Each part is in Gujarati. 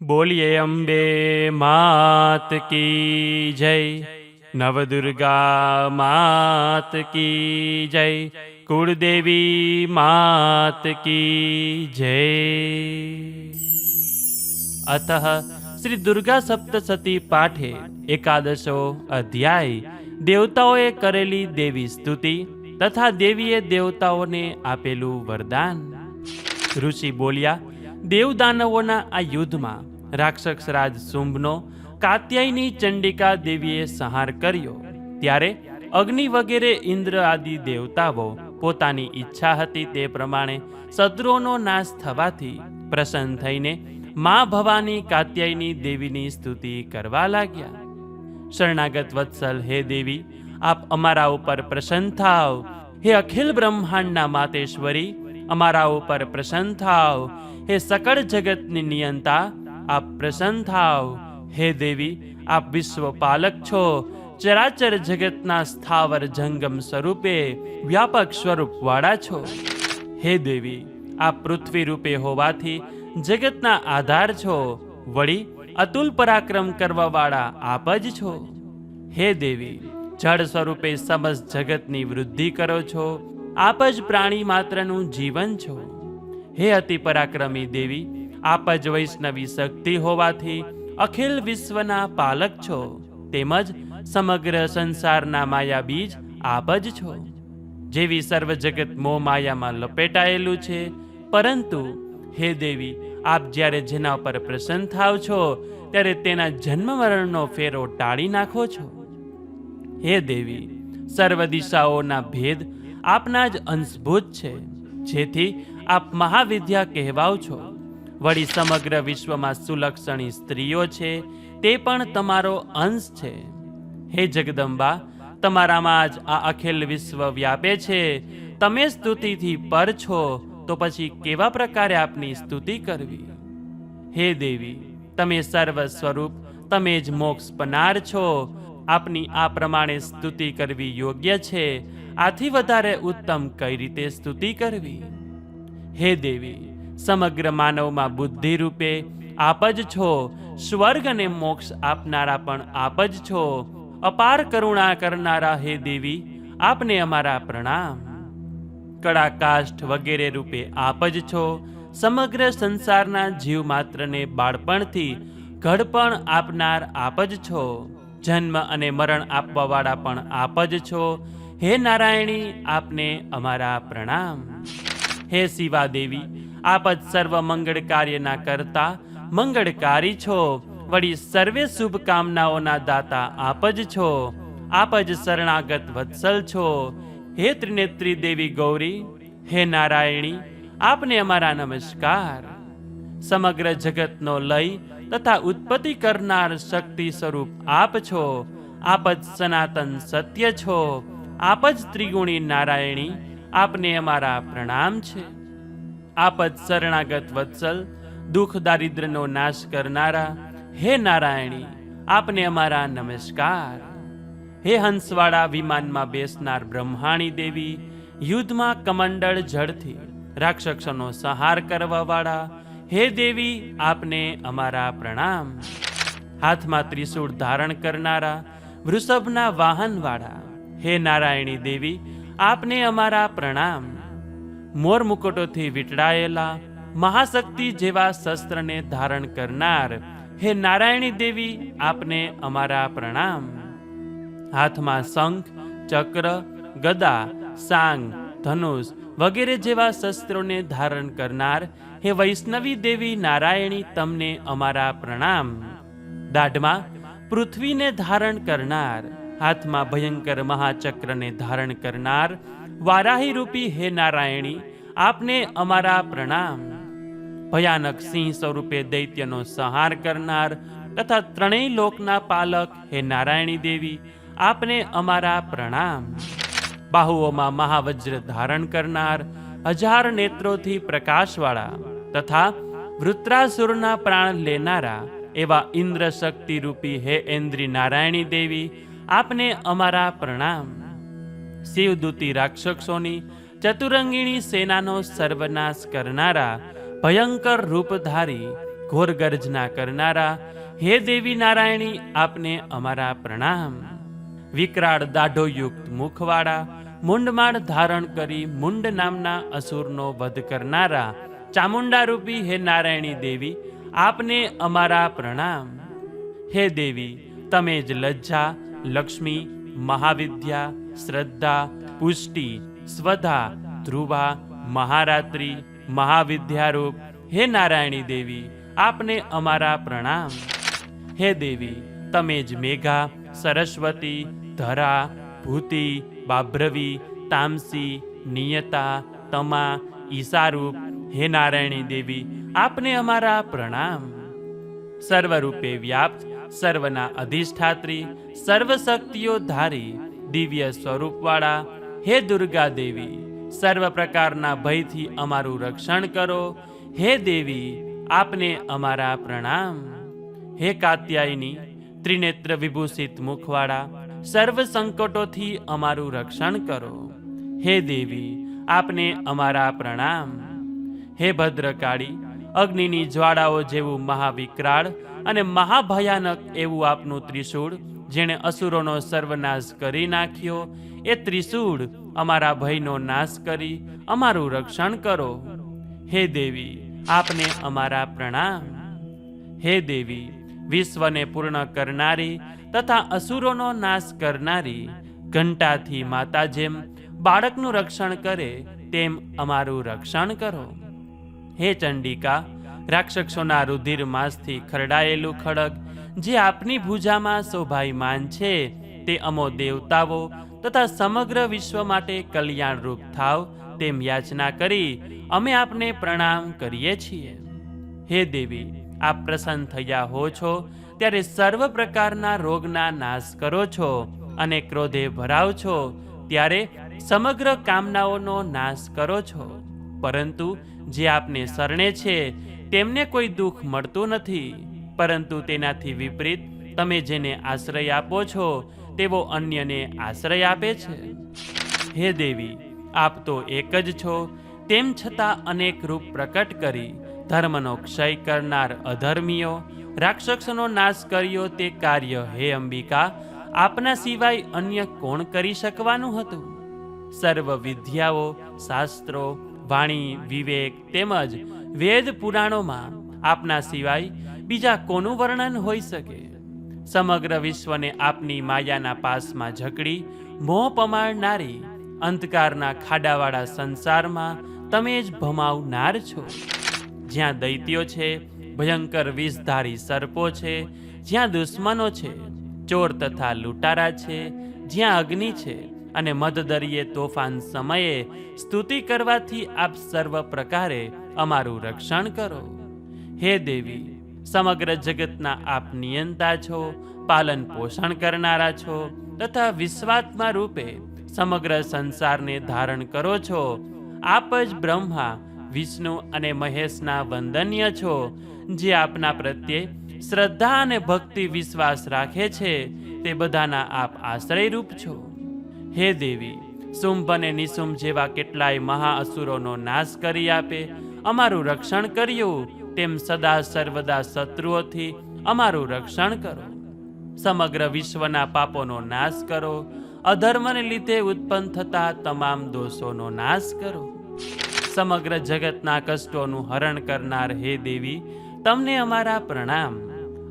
બોલીએ અંબે માત કી જય, નવદુર્ગા માત કી જય, કુળદેવી માત કી જય. અતઃ શ્રી દુર્ગા સપ્તસતી પાઠે એકાદશો અધ્યાય દેવતાઓએ કરેલી દેવી સ્તુતિ તથા દેવીએ દેવતાઓને આપેલું વરદાન. ઋષિ બોલ્યા, દેવદાનવોના આ યુદ્ધમાં રાક્ષસ રાજ શુંભનો કાત્યાયની ચંડિકા દેવીએ સંહાર કર્યો. ત્યારે અગ્નિ વગેરે ઇન્દ્ર આદિ દેવતાઓ પોતાની ઈચ્છા હતી તે પ્રમાણે શત્રુઓનો નાશ થવાથી પ્રસન્ન થઈને મા ભવાની કાત્યાયની દેવીની સ્તુતિ કરવા લાગ્યા. શરણાગત વત્સલ હે દેવી, આપ અમારા ઉપર પ્રસન્ન થાવ. હે અખિલ બ્રહ્માંડના માતેશ્વરી, અમારા ઉપર પ્રસન્ન થાવ. હે સકળ જગતની નિયંતા, આપ પ્રસન્ન થાવ. હે દેવી, આપ વિશ્વ પાલક છો. ચરાચર જગતના સ્થાવર જંગમ સ્વરૂપે વ્યાપક સ્વરૂપવાળા છો. હે દેવી, આપ પૃથ્વી રૂપે હોવાથી જગતના આધાર છો. વળી અતુલ પરાક્રમ કરવાવાળા આપ જ છો. હે દેવી, જળ સ્વરૂપે સમસ્ત જગતની વૃદ્ધિ કરો છો. આપ જ પ્રાણી માત્રનું જીવન છો. હે અતિ પરાક્રમી દેવી, આપ જ વૈષ્ણવી શક્તિ હોવાથી અખિલ વિશ્વના પાલક છો. તેમજ સમગ્ર સંસારના માયા બીજ આપ જ છો. જેવી સર્વ જગત મોહ માયામાં લપેટાયેલું છે, પરંતુ હે દેવી, આપ જ્યારે જેના પર પ્રસન્ન થાવ છો ત્યારે તેના જન્મ મરણનો ફેરો ટાળી નાખો છો. હે દેવી, સર્વ દિશાઓના ભેદ આપના જ અંશભૂત છે, જેથી આપ મહાવિદ્યા કહેવાઓ છો. વળી સમગ્ર વિશ્વમાં સુલક્ષણી સ્ત્રીઓ છે, તે પણ તમારો અંશ છે. હે જગદંબા, તમારામાં જ આ અખિલ વિશ્વ વ્યાપે છે. તમે સ્તુતિથી પર છો, તો પછી કેવા પ્રકારે આપની સ્તુતિ કરવી? હે દેવી, તમે સર્વ સ્વરૂપ, તમે જ મોક્ષ પનાર છો. આપની આ પ્રમાણે સ્તુતિ કરવી યોગ્ય છે. આથી વધારે ઉત્તમ કઈ રીતે સ્તુતિ કરવી? હે દેવી, સમગ્ર માનવમાં બુદ્ધિ રૂપે આપ જ છો. સ્વર્ગ અને મોક્ષ આપનારા પણ આપ જ છો. અપાર કરુણા કરનારા હે દેવી, આપને અમારા પ્રણામ. કળા કાષ્ઠ વગેરે રૂપે આપ જ છો. સમગ્ર સંસારના જીવ માત્રને બાળપણથી ઘડપણ આપનાર આપ જ છો. જન્મ અને મરણ આપવાવાળા પણ આપ જ છો. હે નારાયણી, આપને અમારા પ્રણામ. હે શિવા દેવી, આપ જ સર્વ મંગળ કાર્યના કરતા મંગળકારી છો. વળી સર્વે શુભકામનાઓના દાતા આપ જ છો. આપ જ શરણાગત વત્સલ છો. હે ત્રિનેત્રી દેવી ગૌરી, હે નારાયણી, આપને અમારા નમસ્કાર. સમગ્ર જગતનો લય તથા ઉત્પત્તિ કરનાર શક્તિ સ્વરૂપ આપ છો. આપ જ સનાતન સત્ય છો. આપ જ ત્રિગુણી નારાયણી, આપને અમારા પ્રણામ છે. આપ જ શરણાગત વત્સલ, દુઃખ દારિદ્રનો નાશ કરનારા હે નારાયણી, આપને અમારા નમસ્કાર. હે હંસવાળા વિમાનમાં બેસનાર બ્રહ્માણી દેવી, યુદ્ધમાં કમંડળ જળથી રાક્ષસોનો સંહાર કરવાવાળા હે દેવી, આપને અમારા પ્રણામ. હાથમાં ત્રિશૂળ ધારણ કરનારા વૃષભના વાહનવાળા હે નારાયણી દેવી, આપને અમારા પ્રણામ. મોર મુકુટોથી વીંટળાયેલા મહાશક્તિ જેવા શસ્ત્રને ધારણ કરનાર હે નારાયણી દેવી, આપને અમારા પ્રણામ. હાથમાં શંખ, ચક્ર, ગદા, સાંગ, ધનુષ વગેરે જેવા શસ્ત્રોને ધારણ કરનાર હે વૈષ્ણવી દેવી નારાયણી, તમને અમારા પ્રણામ. દાઢમાં પૃથ્વીને ધારણ કરનાર, હાથમાં ભયંકર મહાચક્રને ધારણ કરનાર વારાહી રૂપી હે નારાયણી, આપને અમારા પ્રણામ. ભયાનક સિંહ સ્વરૂપે દૈત્યનો સંહાર કરનાર તથા ત્રણેય લોકના પાલક હે નારાયણી દેવી, આપને અમારા પ્રણામ. બાહુઓમાં મહાવજ્ર ધારણ કરનાર, 1000 નેત્રોથી પ્રકાશવાળા તથા વૃત્રાસુરના પ્રાણ લેનારા એવા ઇન્દ્ર શક્તિ રૂપી હે ઇન્દ્રી નારાયણી દેવી, આપને અમારા પ્રણામ. શિવદૂતી રાક્ષસોની ચતુરંગીણી સેનાનો સર્વનાશ કરનારા ભયંકર રૂપધારી ઘોર ગર્જના કરનારા હે દેવી નારાયણી, આપને અમારા પ્રણામ. વિકરાળ દાઢોયુક્ત મુખવાળા, મુંડમાળ ધારણ કરી મુંડ નામના અસુરનો વધ કરનારા ચામુંડા રૂપી હે નારાયણી દેવી, આપને અમારા પ્રણામ. હે દેવી, તમે જ લજ્જા, લક્ષ્મી, મહાવિદ્યા, શ્રદ્ધા, પુષ્ટિ, સ્વધા, ધ્રુવા, મહારાત્રિ, મહાવિદ્યારૂપ હે નારાયણી દેવી, આપને અમારા પ્રણામ. હે દેવી, તમે જ મેઘા, સરસ્વતી, ધરા, ભૂતિ, બાભ્રવી, તામસી, નિયતા, તમા, ઈશારૂપ હે નારાયણી દેવી, આપને અમારા પ્રણામ. સર્વરૂપે વ્યાપ્ત, સર્વના અધિષ્ઠાત્રી, સર્વ શક્તિઓ ધારી, દિવ્ય સ્વરૂપવાળા હે દુર્ગા દેવી, સર્વ પ્રકારના ભયથી અમારું રક્ષણ કરો. હે દેવી, આપને અમારા પ્રણામ. હે કાત્યાયની, ત્રિનેત્ર વિભૂષિત મુખવાળા, સર્વ સંકટોથી અમારું રક્ષણ કરો. હે દેવી, આપને અમારા પ્રણામ. હે ભદ્રકાળી, અગ્નિની જ્વાળાઓ જેવું મહાવિકરાળ અને મહાભયાનક એવું આપનું ત્રિશૂળ, જેણે અસુરોનો સર્વનાશ કરી નાખ્યો, એ ત્રિશૂળ અમારા ભયનો નાશ કરી અમારું રક્ષણ કરો. હે દેવી, આપને અમારા પ્રણામ. હે દેવી, વિશ્વને પૂર્ણ કરનારી તથા અસુરોનો નાશ કરનારી, ઘંટાથી માતા જેમ બાળકનું રક્ષણ કરે તેમ અમારું રક્ષણ કરો. હે ચંડિકા, રાક્ષસોના રુધિર માસથી ખરડાયેલું ખડગ જે આપની ભુજામાં શોભાયમાન છે, તે અમો દેવતાઓ તથા સમગ્ર વિશ્વ માટે કલ્યાણરૂપ થાવ તેમ યાચના કરી અમે આપને પ્રણામ કરીએ છીએ. હે દેવી, આપ પ્રસન્ન થયા હો છો ત્યારે સર્વ પ્રકારના રોગના નાશ કરો છો, અને ક્રોધે ભરાવ છો ત્યારે સમગ્ર કામનાઓનો નાશ કરો છો. પરંતુ જે આપને શરણે છે તેમને કોઈ દુઃખ મળતું નથી, પરંતુ તેનાથી વિપરીત તમે જેને આશ્રય આપો છો તેવો અન્યને આશ્રય આપે છે. હે દેવી, આપ તો એક જ છો, તેમ છતાં અનેક રૂપ પ્રકટ કરી ધર્મનો ક્ષય કરનાર અધર્મીઓ, રાક્ષસોનો નાશ કર્યો તે કાર્ય હે અંબિકા, આપના સિવાય અન્ય કોણ કરી શકવાનું હતું? સર્વ વિદ્યાઓ, શાસ્ત્રો, વાણી, વિવેક તેમજ વેદ પુરાણોમાં આપના સિવાય બીજા કોનું વર્ણન હોઈ શકે? સમગ્ર વિશ્વને આપની માયાના પાસમાં જકડી મોહ પમાડનારી અંધકારના ખાડાવાળા સંસારમાં તમે જ ભમાવનાર છો. જ્યાં દૈત્યો છે, ભયંકર વિષધારી સર્પો છે, જ્યાં દુશ્મનો છે, ચોર તથા લૂંટારા છે, જ્યાં અગ્નિ છે અને મધદરિયે તોફાન સમયે સ્તુતિ કરવાથી આપ સર્વ પ્રકારે અમારું રક્ષણ કરો. હે દેવી, સમગ્ર જગતના આપ નિયંતા છો, પાલન પોષણ કરનારા છો તથા વિશ્વાત્મા રૂપે સમગ્ર સંસારને ધારણ કરો છો. આપ જ બ્રહ્મા, વિષ્ણુ અને મહેશના વંદન્ય છો. જે આપના પ્રત્યે શ્રદ્ધા અને ભક્તિ વિશ્વાસ રાખે છે તે બધાના આપ આશ્રયરૂપ છો. હે દેવી, શુંભ અને નિશુંભ જેવા કેટલાય મહાઅસુરોનો નાશ કરી આપે અમારું રક્ષણ કર્યું, તેમ સદા સર્વદા શત્રુઓથી અમારું રક્ષણ કરો. સમગ્ર વિશ્વના પાપોનો નાશ કરો. અધર્મને લીધે ઉત્પન્ન થતા તમામ દોષોનો નાશ કરો. સમગ્ર જગતના કષ્ટોનું હરણ કરનાર હે દેવી, તમને અમારા પ્રણામ.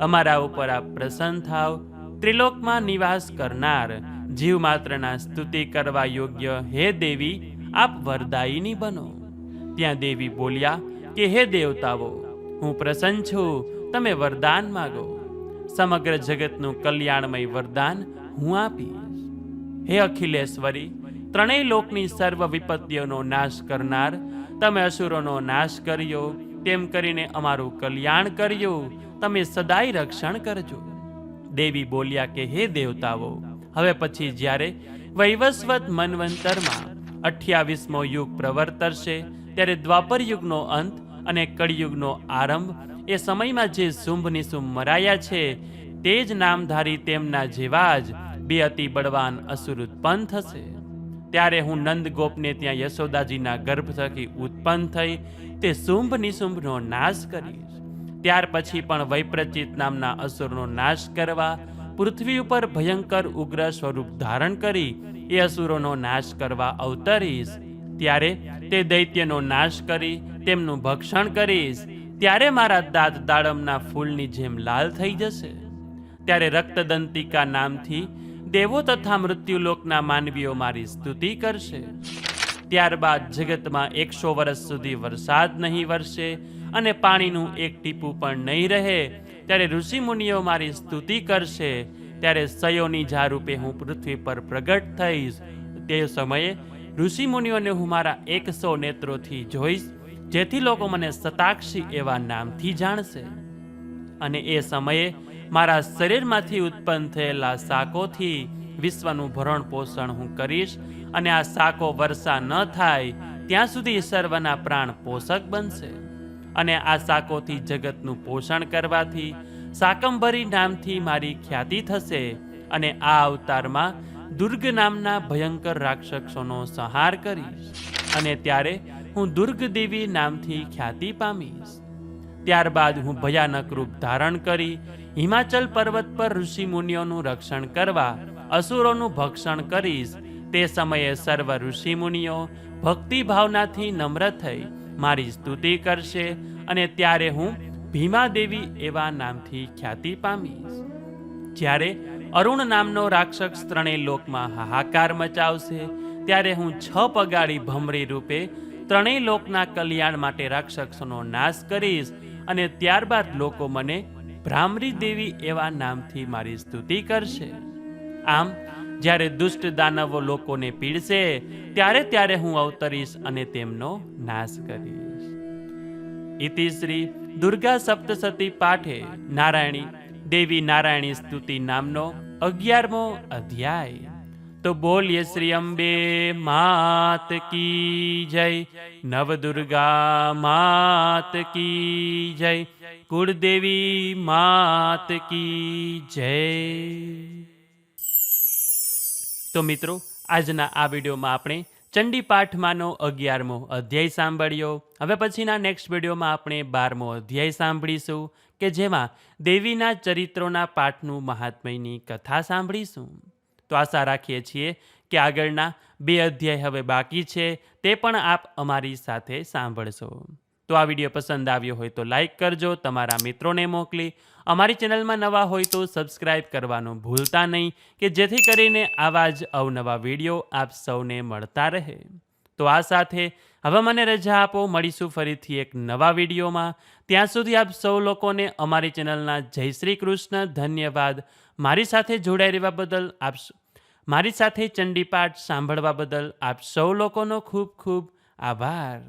અમારા ઉપર આપ પ્રસન્ન થાવ. ત્રિલોકમાં નિવાસ કરનાર જીવ માત્રના સ્તુતિ કરવા યોગ્ય હે દેવી, આપ વરદાયિની બનો. ત્યાં દેવી બોલ્યા કે હે દેવતાઓ, હું પ્રસન્ન છું, તમે વરદાન માગો. સમગ્ર જગતનું કલ્યાણમય વરદાન હું આપીશ. હે અખિલેશ્વરી, ત્રણેય લોકની સર્વ વિપત્તિઓનો નાશ કરનાર, તમે અસુરોનો નાશ કર્યો, તેમ કરીને અમારું કલ્યાણ કર્યું. તમે સદાય રક્ષણ કરજો. દેવી બોલ્યા કે હે દેવતાઓ, હવે પછી જ્યારે વૈવસ્વત મન્વંતરમાં 28મો યુગ પ્રવર્તશે, ત્યારે દ્વાપર યુગનો અંત અને કળિયુગનો આરંભ, એ સમયમાં જે શુંભ નિશુંભ મરાયા છે તે જ નામધારી તેમના જેવા જ બે અતિ બળવાન અસુર ઉત્પન્ન થશે. ત્યારે હું નંદગોપને ત્યાં યશોદાજીના ગર્ભ થકી ઉત્પન્ન થઈ તે શુંભ નિશુંભનો નાશ કરીશ. ત્યાર પછી પણ વૈપ્રચિત નામના અસુરનો નાશ કરવા પૃથ્વી ઉપર ભયંકર ઉગ્ર સ્વરૂપ ધારણ કરી એ અસુરોનો નાશ કરવા અવતરીશ. ત્યારે તે દૈત્યનો નાશ કરી તેમનું ભક્ષણ કરીશ. ત્યારે મારા દાંત દાડમના ફૂલની જેમ લાલ થઈ જશે. ત્યારે રક્તદંતિકા નામથી દેવો તથા મૃત્યુલોકના માનવીઓ મારી સ્તુતિ કરશે. ત્યારબાદ જગતમાં 100 વર્ષ સુધી વરસાદ નહીં વરસે અને પાણીનું એક ટીપું પણ નહીં રહે. ત્યારે ઋષિમુનિઓ મારી સ્તુતિ કરશે. ત્યારે સયોની રૂપે હું પૃથ્વી પર પ્રગટ થઈશ. તે સમયે ઋષિમુનિઓને હું મારા 100 નેત્રોથી જોઈશ, જેથી લોકો મને સતાક્ષી એવા નામથી જાણશે. અને એ સમયે મારા શરીરમાંથી ઉત્પન્ન થયેલા શાકોથી વિશ્વનું ભરણ પોષણ હું કરીશ. અને આ શાકો વર્ષા ન થાય ત્યાં સુધી સર્વના પ્રાણ પોષક બનશે. અને આ શાકોથી જગતનું પોષણ કરવાથી શાકંભરી નામથી મારી ખ્યાતિ થશે. અને આ અવતારમાં દુર્ગ નામના ભયંકર રાક્ષસોનો સંહાર કરીશ. અને ત્યારે હું દુર્ગ દેવી નામથી ખ્યાતિ પામીશ. ત્યારબાદ હું ભયાનક રૂપ ધારણ કરી હિમાચલ પર્વત પર ઋષિમુનિઓનું રક્ષણ કરવા અસુરોનું ભક્ષણ કરીશ. તે સમયે સર્વ ઋષિમુનિઓ ભક્તિ ભાવનાથી નમ્ર થઈ મારી સ્તુતિ કરશે. અને ત્યારે હું ભીમાદેવી એવા નામથી ખ્યાતિ પામીશ. જ્યારે અરુણ નામનો રાક્ષસ ત્રણેય લોકમાં હાહાકાર મચાવશે, ત્યારે હું 6 પગાડી ભમરી રૂપે ત્રણેય લોકના કલ્યાણ માટે રાક્ષસોનો નાશ કરીશ. અને ત્યારબાદ લોકો મને ભ્રામરી દેવી એવા નામથી મારી સ્તુતિ કરશે. આમ જ્યારે દુષ્ટ દાનવો લોકોને પીડશે, ત્યારે હું અવતરીશ અને તેમનો નાશ કરીશ. ઇતિ શ્રી દુર્ગા સપ્તસતી પાઠે નારાયણી દેવી નારાયણી સ્તુતિ નામનો 11મો અધ્યાય. તો બોલીએ શ્રી અંબે માત કી જય, નવદુર્ગા માત કી જય, કુળદેવી માત કી જય. તો મિત્રો, આજના આ વિડીયોમાં આપણે ચંડી પાઠમાંનો 11મો અધ્યાય સાંભળ્યો. હવે પછીના નેક્સ્ટ વિડીયોમાં આપણે 12મો અધ્યાય સાંભળીશું, કે જેમાં દેવીના ચરિત્રોના પાઠનું મહાત્મ્યની કથા સાંભળીશું. તો આશા રાખીએ છીએ કે આગળના 2 અધ્યાય હવે બાકી છે, તે પણ આપ અમારી સાથે સાંભળશો. તો આ વિડીયો પસંદ આવ્યો હોય તો લાઈક કરજો, તમારા મિત્રોને મોકલી. અમારી ચેનલમાં નવા હોય તો સબસ્ક્રાઈબ કરવાનું ભૂલતા નહીં, કે જેથી કરીને આવા જ અવનવા વિડીયો આપ સૌને મળતા રહે. તો આ સાથે હવે મને રજા આપો, મળીશું ફરીથી એક નવા વિડીયોમાં. ત્યાં સુધી આપ સૌ લોકોને અમારી ચેનલના જય શ્રી કૃષ્ણ. ધન્યવાદ. મારી સાથે જોડાઈ રહેવા બદલ મારી સાથે ચંડીપાઠ સાંભળવા બદલ આપ સૌ લોકોનો ખૂબ ખૂબ આભાર.